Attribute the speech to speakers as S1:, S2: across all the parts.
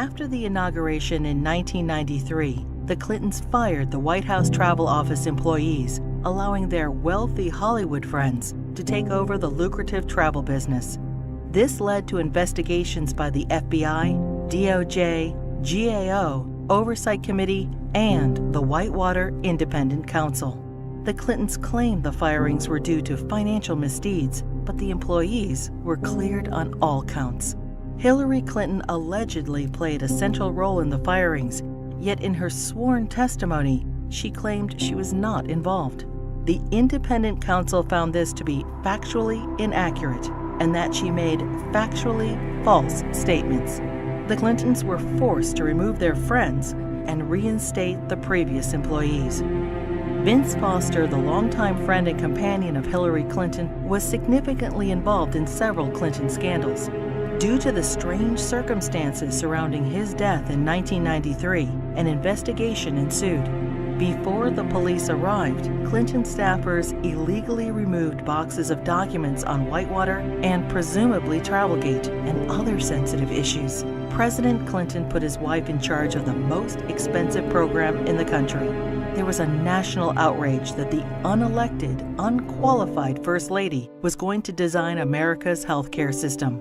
S1: After the inauguration in 1993, the Clintons fired the White House Travel Office employees, allowing their wealthy Hollywood friends to take over the lucrative travel business. This led to investigations by the FBI, DOJ, GAO, Oversight Committee, and the Whitewater Independent Counsel. The Clintons claimed the firings were due to financial misdeeds, but the employees were cleared on all counts. Hillary Clinton allegedly played a central role in the firings, yet in her sworn testimony, she claimed she was not involved. The independent counsel found this to be factually inaccurate and that she made factually false statements. The Clintons were forced to remove their friends and reinstate the previous employees. Vince Foster, the longtime friend and companion of Hillary Clinton, was significantly involved in several Clinton scandals. Due to the strange circumstances surrounding his death in 1993, an investigation ensued. Before the police arrived, Clinton staffers illegally removed boxes of documents on Whitewater and presumably Travelgate and other sensitive issues. President Clinton put his wife in charge of the most expensive program in the country. There was a national outrage that the unelected, unqualified First Lady was going to design America's healthcare system.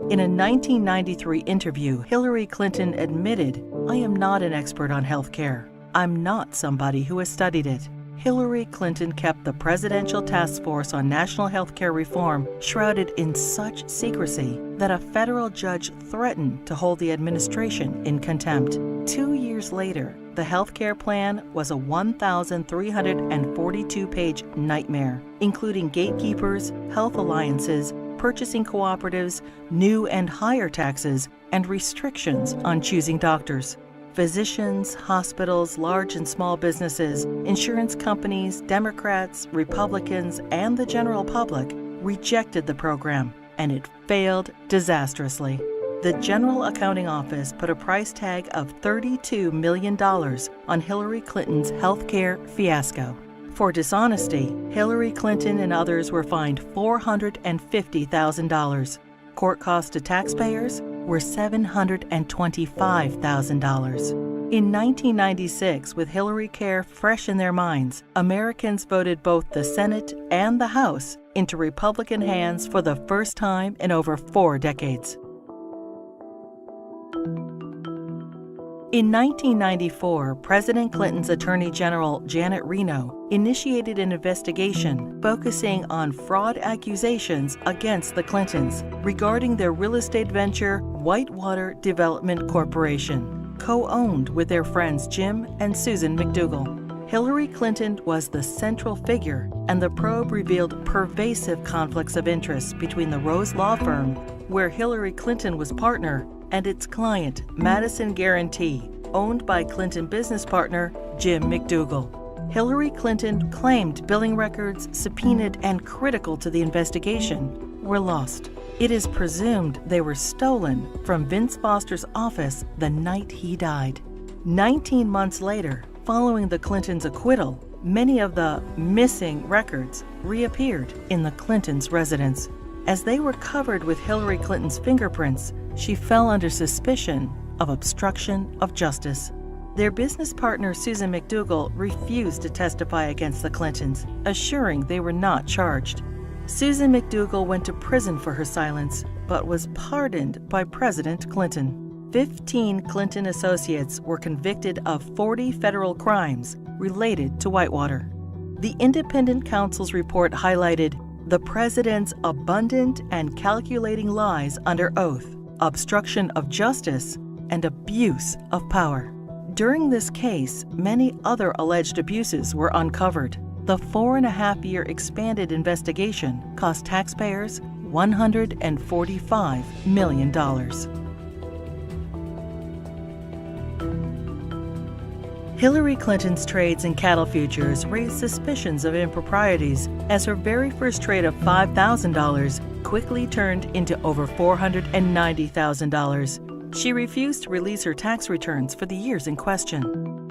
S1: In a 1993 interview, Hillary Clinton admitted, "I am not an expert on healthcare. I'm not somebody who has studied it." Hillary Clinton kept the Presidential Task Force on National Healthcare Reform shrouded in such secrecy that a federal judge threatened to hold the administration in contempt. 2 years later, the healthcare plan was a 1,342-page nightmare, including gatekeepers, health alliances, purchasing cooperatives, new and higher taxes, and restrictions on choosing doctors. Physicians, hospitals, large and small businesses, insurance companies, Democrats, Republicans, and the general public rejected the program, and it failed disastrously. The General Accounting Office put a price tag of $32 million on Hillary Clinton's healthcare fiasco. For dishonesty, Hillary Clinton and others were fined $450,000. Court costs to taxpayers were $725,000. In 1996, with Hillary Care fresh in their minds, Americans voted both the Senate and the House into Republican hands for the first time in over 4 decades. In 1994, President Clinton's Attorney General Janet Reno initiated an investigation focusing on fraud accusations against the Clintons regarding their real estate venture, Whitewater Development Corporation, co-owned with their friends Jim and Susan McDougal. Hillary Clinton was the central figure, and the probe revealed pervasive conflicts of interest between the Rose Law Firm, where Hillary Clinton was partner, and its client, Madison Guarantee, owned by Clinton business partner Jim McDougal. Hillary Clinton claimed billing records subpoenaed and critical to the investigation were lost. It is presumed they were stolen from Vince Foster's office the night he died. 19 months later, following the Clintons' acquittal, many of the missing records reappeared in the Clintons' residence. As they were covered with Hillary Clinton's fingerprints, she fell under suspicion of obstruction of justice. Their business partner, Susan McDougal, refused to testify against the Clintons, assuring they were not charged. Susan McDougal went to prison for her silence, but was pardoned by President Clinton. 15 Clinton associates were convicted of 40 federal crimes related to Whitewater. The independent counsel's report highlighted the president's abundant and calculating lies under oath, obstruction of justice, and abuse of power. During this case, many other alleged abuses were uncovered. The 4.5-year expanded investigation cost taxpayers $145 million. Hillary Clinton's trades in cattle futures raised suspicions of improprieties as her very first trade of $5,000 quickly turned into over $490,000. She refused to release her tax returns for the years in question.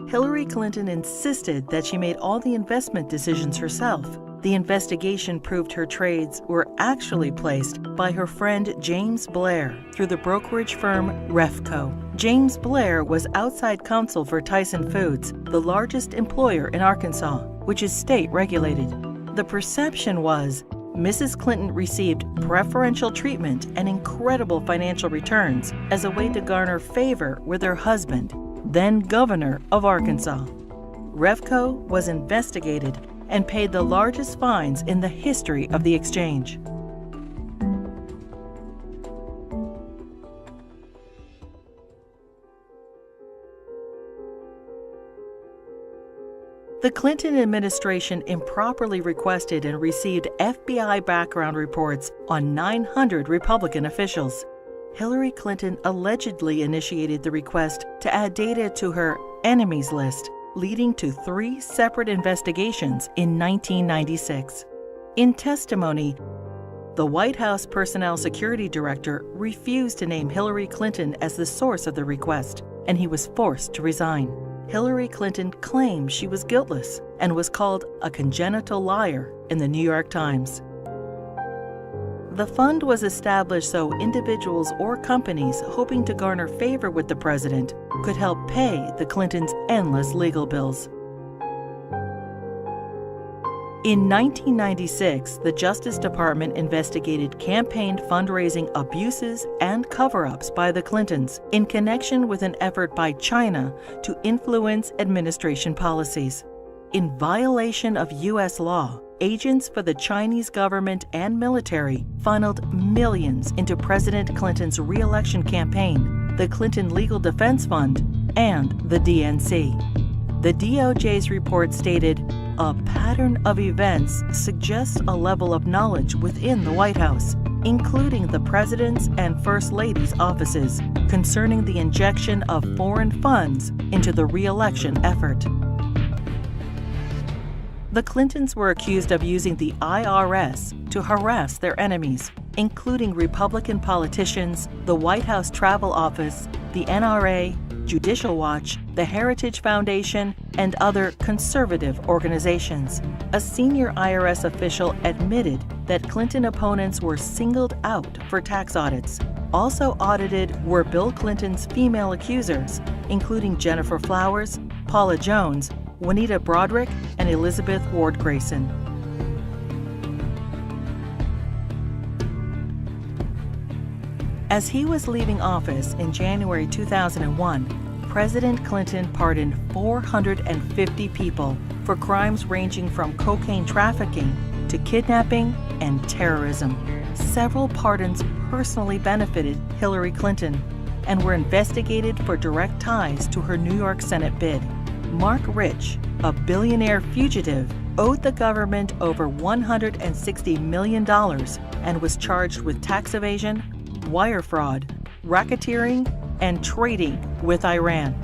S1: Hillary Clinton insisted that she made all the investment decisions herself. The investigation proved her trades were actually placed by her friend James Blair through the brokerage firm Refco. James Blair was outside counsel for Tyson Foods, the largest employer in Arkansas, which is state regulated. The perception was Mrs. Clinton received preferential treatment and incredible financial returns as a way to garner favor with her husband, then governor of Arkansas. Revco was investigated and paid the largest fines in the history of the exchange. The Clinton administration improperly requested and received FBI background reports on 900 Republican officials. Hillary Clinton allegedly initiated the request to add data to her enemies list, leading to 3 separate investigations in 1996. In testimony, the White House Personnel Security Director refused to name Hillary Clinton as the source of the request, and he was forced to resign. Hillary Clinton claimed she was guiltless and was called a congenital liar in the New York Times. The fund was established so individuals or companies hoping to garner favor with the president could help pay the Clintons' endless legal bills. In 1996, the Justice Department investigated campaign fundraising abuses and cover-ups by the Clintons in connection with an effort by China to influence administration policies. In violation of U.S. law, agents for the Chinese government and military funneled millions into President Clinton's re-election campaign, the Clinton Legal Defense Fund, and the DNC. The DOJ's report stated, "A pattern of events suggests a level of knowledge within the White House, including the President's and First Lady's offices, concerning the injection of foreign funds into the re-election effort." The Clintons were accused of using the IRS to harass their enemies, including Republican politicians, the White House Travel Office, the NRA, Judicial Watch, the Heritage Foundation, and other conservative organizations. A senior IRS official admitted that Clinton opponents were singled out for tax audits. Also audited were Bill Clinton's female accusers, including Jennifer Flowers, Paula Jones, Juanita Broaddrick, and Elizabeth Ward Grayson. As he was leaving office in January 2001, President Clinton pardoned 450 people for crimes ranging from cocaine trafficking to kidnapping and terrorism. Several pardons personally benefited Hillary Clinton and were investigated for direct ties to her New York Senate bid. Mark Rich, a billionaire fugitive, owed the government over $160 million and was charged with tax evasion, wire fraud, racketeering, and trading with Iran.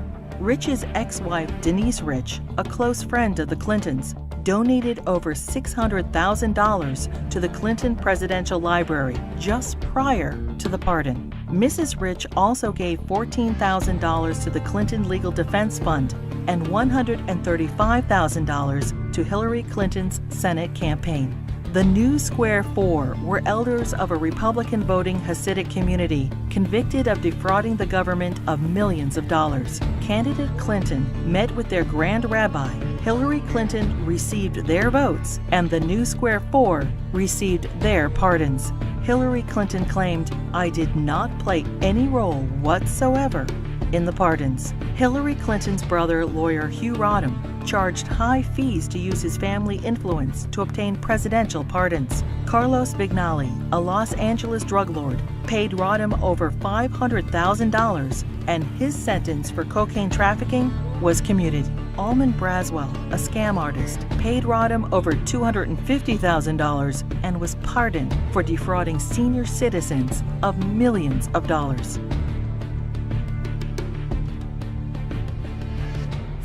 S1: Rich's ex-wife, Denise Rich, a close friend of the Clintons, donated over $600,000 to the Clinton Presidential Library just prior to the pardon. Mrs. Rich also gave $14,000 to the Clinton Legal Defense Fund and $135,000 to Hillary Clinton's Senate campaign. The New Square Four were elders of a Republican voting Hasidic community convicted of defrauding the government of millions of dollars. Candidate Clinton met with their Grand Rabbi. Hillary Clinton received their votes, and the New Square Four received their pardons. Hillary Clinton claimed, "I did not play any role whatsoever in the pardons." Hillary Clinton's brother, lawyer Hugh Rodham, charged high fees to use his family influence to obtain presidential pardons. Carlos Vignali, a Los Angeles drug lord, paid Rodham over $500,000, and his sentence for cocaine trafficking was commuted. Almond Braswell, a scam artist, paid Rodham over $250,000 and was pardoned for defrauding senior citizens of millions of dollars.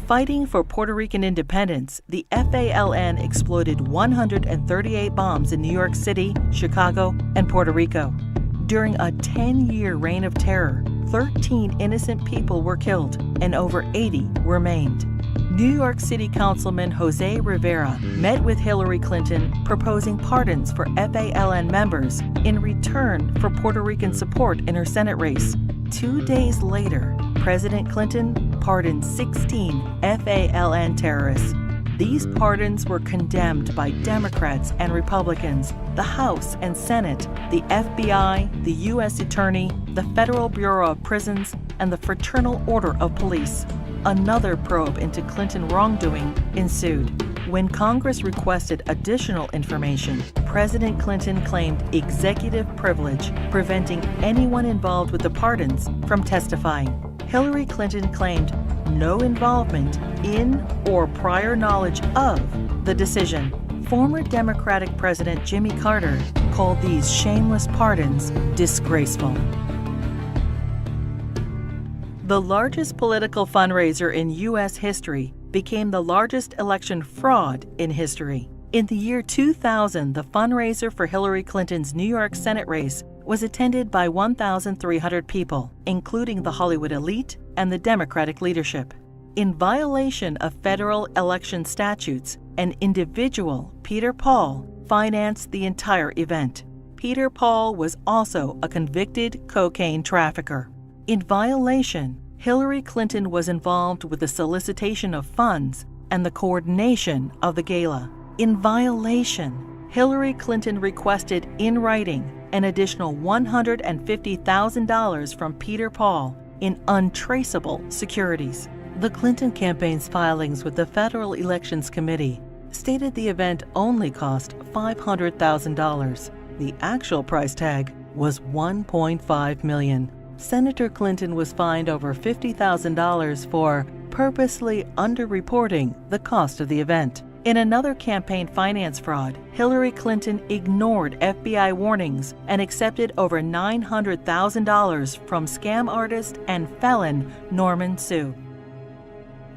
S1: Fighting for Puerto Rican independence, the FALN exploded 138 bombs in New York City, Chicago, and Puerto Rico. During a 10-year reign of terror, 13 innocent people were killed and over 80 were maimed. New York City Councilman Jose Rivera met with Hillary Clinton proposing pardons for FALN members in return for Puerto Rican support in her Senate race. 2 days later, President Clinton pardoned 16 FALN terrorists. These pardons were condemned by Democrats and Republicans, the House and Senate, the FBI, the U.S. Attorney, the Federal Bureau of Prisons, and the Fraternal Order of Police. Another probe into Clinton wrongdoing ensued. When Congress requested additional information, President Clinton claimed executive privilege, preventing anyone involved with the pardons from testifying. Hillary Clinton claimed no involvement in or prior knowledge of the decision. Former Democratic President Jimmy Carter called these shameless pardons disgraceful. The largest political fundraiser in U.S. history became the largest election fraud in history. In the year 2000, the fundraiser for Hillary Clinton's New York Senate race was attended by 1,300 people, including the Hollywood elite and the Democratic leadership. In violation of federal election statutes, an individual, Peter Paul, financed the entire event. Peter Paul was also a convicted cocaine trafficker. In violation, Hillary Clinton was involved with the solicitation of funds and the coordination of the gala. In violation, Hillary Clinton requested in writing an additional $150,000 from Peter Paul in untraceable securities. The Clinton campaign's filings with the Federal Elections Committee stated the event only cost $500,000. The actual price tag was $1.5 million. Senator Clinton was fined over $50,000 for purposely underreporting the cost of the event. In another campaign finance fraud, Hillary Clinton ignored FBI warnings and accepted over $900,000 from scam artist and felon Norman Suh.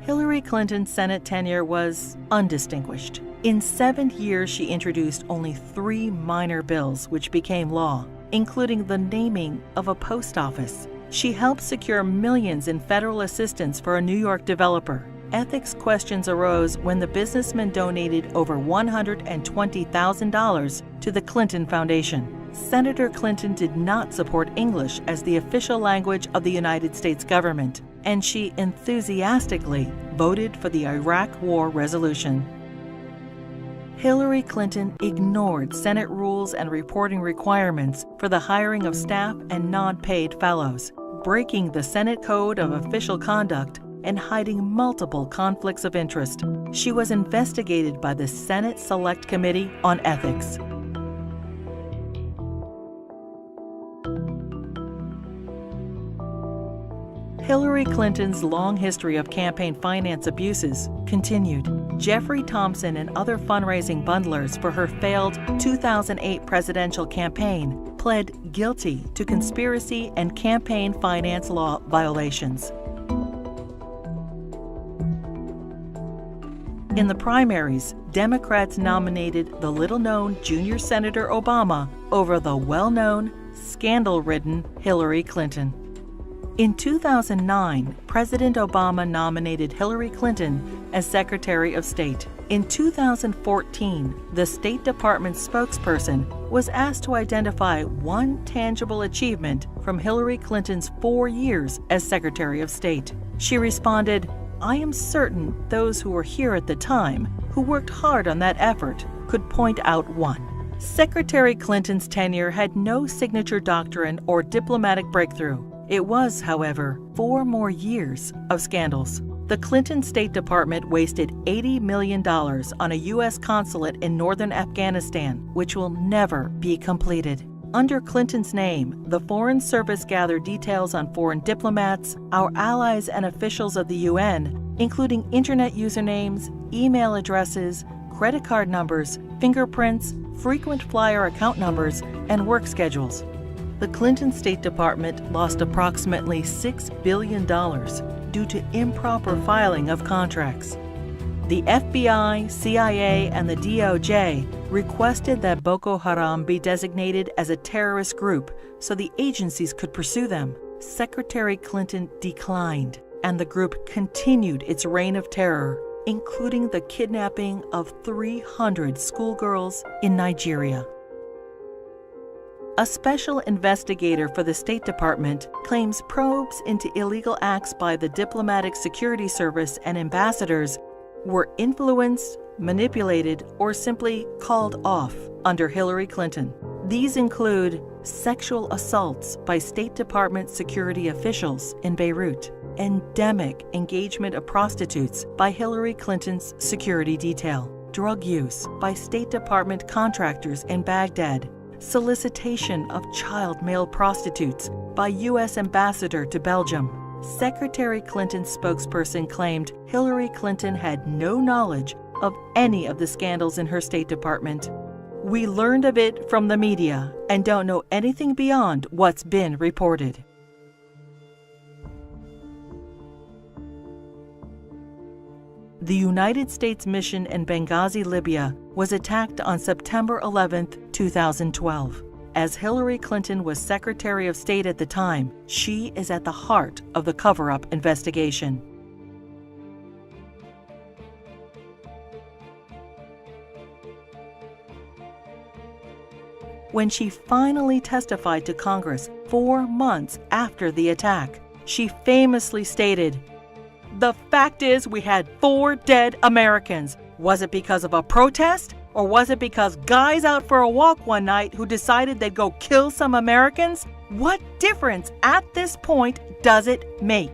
S1: Hillary Clinton's Senate tenure was undistinguished. In 7 years, she introduced only 3 minor bills which became law, including the naming of a post office. She helped secure millions in federal assistance for a New York developer. Ethics questions arose when the businessman donated over $120,000 to the Clinton Foundation. Senator Clinton did not support English as the official language of the United States government, and she enthusiastically voted for the Iraq War resolution. Hillary Clinton ignored Senate rules and reporting requirements for the hiring of staff and non-paid fellows, breaking the Senate Code of Official Conduct and hiding multiple conflicts of interest. She was investigated by the Senate Select Committee on Ethics. Hillary Clinton's long history of campaign finance abuses continued. Jeffrey Thompson and other fundraising bundlers for her failed 2008 presidential campaign pled guilty to conspiracy and campaign finance law violations. In the primaries, Democrats nominated the little-known junior Senator Obama over the well-known, scandal-ridden Hillary Clinton. In 2009, President Obama nominated Hillary Clinton as Secretary of State. In 2014, the State Department spokesperson was asked to identify one tangible achievement from Hillary Clinton's 4 years as Secretary of State. She responded, "I am certain those who were here at the time, who worked hard on that effort, could point out one." Secretary Clinton's tenure had no signature doctrine or diplomatic breakthrough. It was, however, 4 more years of scandals. The Clinton State Department wasted $80 million on a U.S. consulate in northern Afghanistan, which will never be completed. Under Clinton's name, the Foreign Service gathered details on foreign diplomats, our allies and officials of the UN, including internet usernames, email addresses, credit card numbers, fingerprints, frequent flyer account numbers, and work schedules. The Clinton State Department lost approximately $6 billion due to improper filing of contracts. The FBI, CIA, and the DOJ requested that Boko Haram be designated as a terrorist group so the agencies could pursue them. Secretary Clinton declined, and the group continued its reign of terror, including the kidnapping of 300 schoolgirls in Nigeria. A special investigator for the State Department claims probes into illegal acts by the Diplomatic Security Service and ambassadors were influenced, manipulated, or simply called off under Hillary Clinton. These include sexual assaults by State Department security officials in Beirut, endemic engagement of prostitutes by Hillary Clinton's security detail, drug use by State Department contractors in Baghdad, solicitation of child male prostitutes by U.S. ambassador to Belgium. Secretary Clinton's spokesperson claimed Hillary Clinton had no knowledge of any of the scandals in her State Department. We learned of it from the media and don't know anything beyond what's been reported. The United States mission in Benghazi, Libya, was attacked on September 11, 2012. As Hillary Clinton was Secretary of State at the time, she is at the heart of the cover-up investigation. When she finally testified to Congress 4 months after the attack, she famously stated, "The fact is we had 4 dead Americans. Was it because of a protest? Or was it because guys out for a walk one night who decided they'd go kill some Americans? What difference at this point does it make?"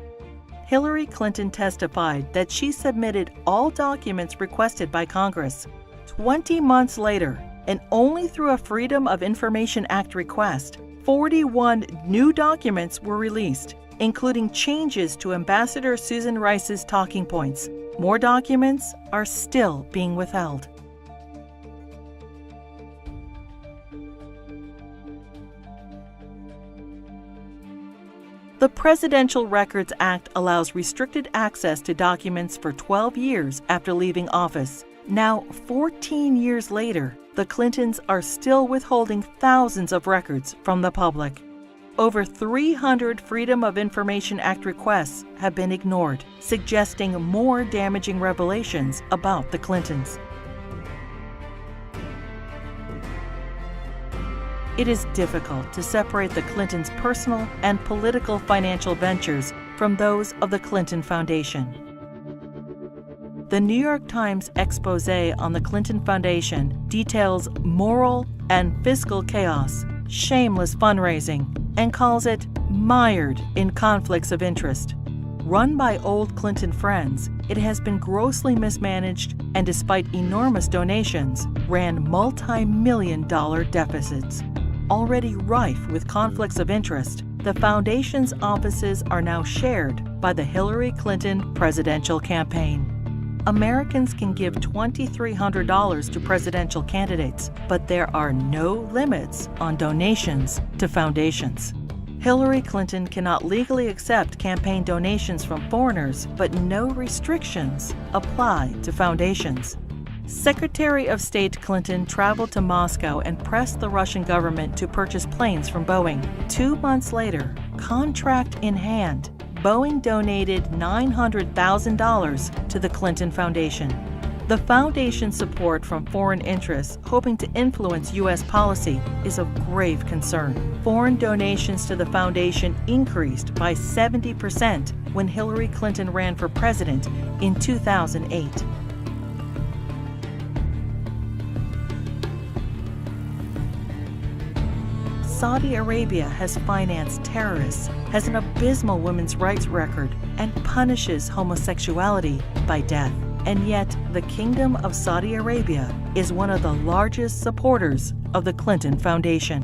S1: Hillary Clinton testified that she submitted all documents requested by Congress. 20 months later, and only through a Freedom of Information Act request, 41 new documents were released, including changes to Ambassador Susan Rice's talking points. More documents are still being withheld. The Presidential Records Act allows restricted access to documents for 12 years after leaving office. Now, 14 years later, the Clintons are still withholding thousands of records from the public. Over 300 Freedom of Information Act requests have been ignored, suggesting more damaging revelations about the Clintons. It is difficult to separate the Clintons' personal and political financial ventures from those of the Clinton Foundation. The New York Times expose on the Clinton Foundation details moral and fiscal chaos, shameless fundraising, and calls it mired in conflicts of interest. Run by old Clinton friends, it has been grossly mismanaged and, despite enormous donations, ran multi-million-dollar deficits. Already rife with conflicts of interest, the foundation's offices are now shared by the Hillary Clinton presidential campaign. Americans can give $2,300 to presidential candidates, but there are no limits on donations to foundations. Hillary Clinton cannot legally accept campaign donations from foreigners, but no restrictions apply to foundations. Secretary of State Clinton traveled to Moscow and pressed the Russian government to purchase planes from Boeing. 2 months later, contract in hand, Boeing donated $900,000 to the Clinton Foundation. The foundation's support from foreign interests hoping to influence U.S. policy is of grave concern. Foreign donations to the foundation increased by 70% when Hillary Clinton ran for president in 2008. Saudi Arabia has financed terrorists, has an abysmal women's rights record, and punishes homosexuality by death. And yet, the Kingdom of Saudi Arabia is one of the largest supporters of the Clinton Foundation.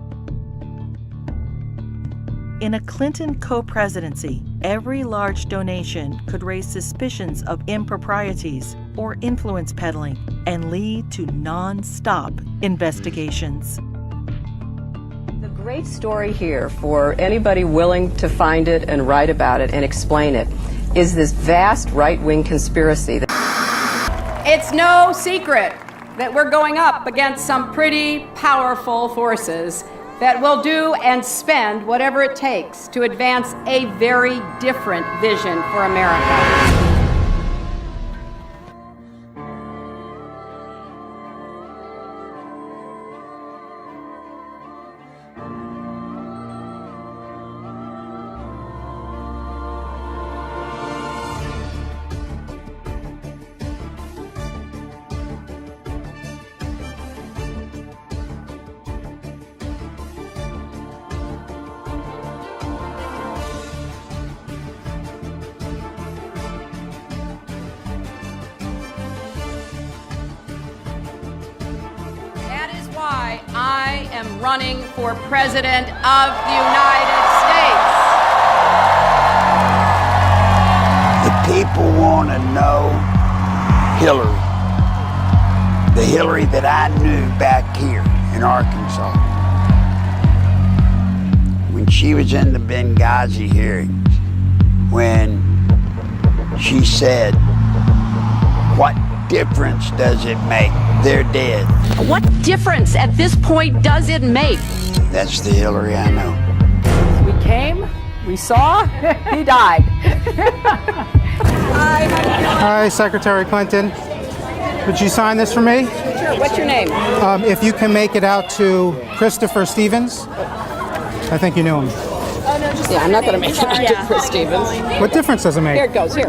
S1: In a Clinton co-presidency, every large donation could raise suspicions of improprieties or influence peddling and lead to non-stop investigations.
S2: Great story here for anybody willing to find it and write about it and explain it is this vast right-wing conspiracy.
S3: It's no secret that we're going up against some pretty powerful forces that will do and spend whatever it takes to advance a very different vision for America. why I am running for President of the United States.
S4: The people want to know Hillary. The Hillary that I knew back here in Arkansas. When she was in the Benghazi hearings, when she said, "What difference does it make? They're dead."
S5: What difference at this point does it make?
S4: That's the Hillary I know.
S3: We came, we saw, he died.
S6: Hi, Secretary Clinton. Would you sign this for me?
S3: Sure, what's your name?
S6: If you can make it out to Christopher Stevens. I think you knew him.
S2: Yeah, I'm not going to make it out to Chris Stevens.
S6: What difference does it make?
S2: Here it goes, here.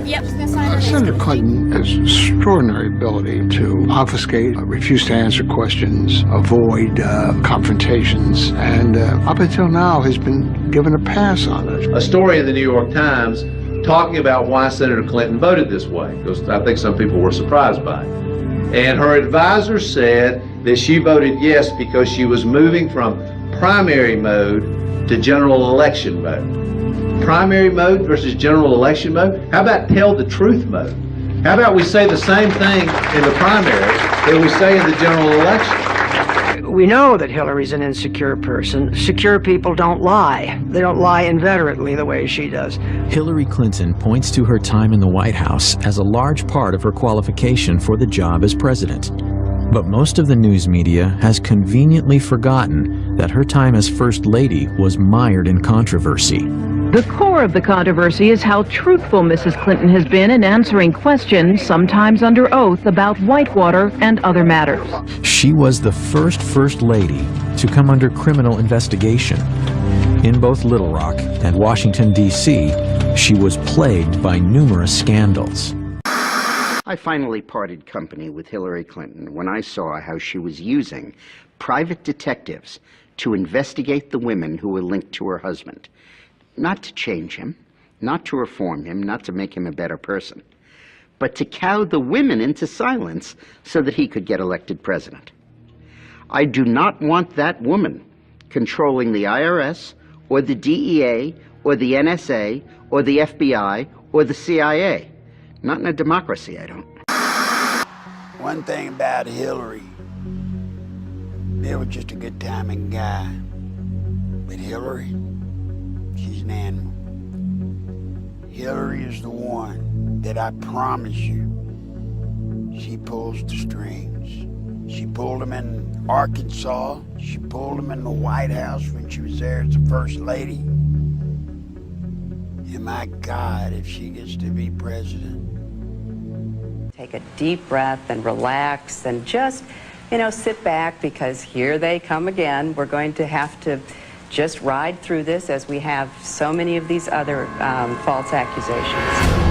S7: Senator Clinton has extraordinary ability to obfuscate, refuse to answer questions, avoid confrontations, and up until now has been given a pass on it.
S8: A story in the New York Times talking about why Senator Clinton voted this way, because I think some people were surprised by it. And her advisor said that she voted yes because she was moving from primary mode to general election mode. Primary mode versus general election mode? How about tell the truth mode? How about we say the same thing in the primary that we say in the general election?
S9: We know that Hillary's an insecure person. Secure people don't lie. They don't lie inveterately the way she does.
S10: Hillary Clinton points to her time in the White House as a large part of her qualification for the job as president. But most of the news media has conveniently forgotten that her time as First Lady was mired in controversy.
S11: The core of the controversy is how truthful Mrs. Clinton has been in answering questions, sometimes under oath, about Whitewater and other matters.
S10: She was the First Lady to come under criminal investigation. In both Little Rock and Washington, D.C., she was plagued by numerous scandals.
S4: I finally parted company with Hillary Clinton when I saw how she was using private detectives to investigate the women who were linked to her husband. Not to change him, not to reform him, not to make him a better person, but to cow the women into silence so that he could get elected president. I do not want that woman controlling the IRS or the DEA or the NSA or the FBI or the CIA. Not in a democracy, I don't. One thing about Hillary, Bill was just a good timing guy. But Hillary, she's an animal. Hillary is the one that I promise you, she pulls the strings. She pulled them in Arkansas. She pulled them in the White House when she was there as the First Lady. And my God, if she gets to be president.
S2: Take a deep breath and relax and just, sit back, because here they come again. We're going to have to just ride through this as we have so many of these other false accusations.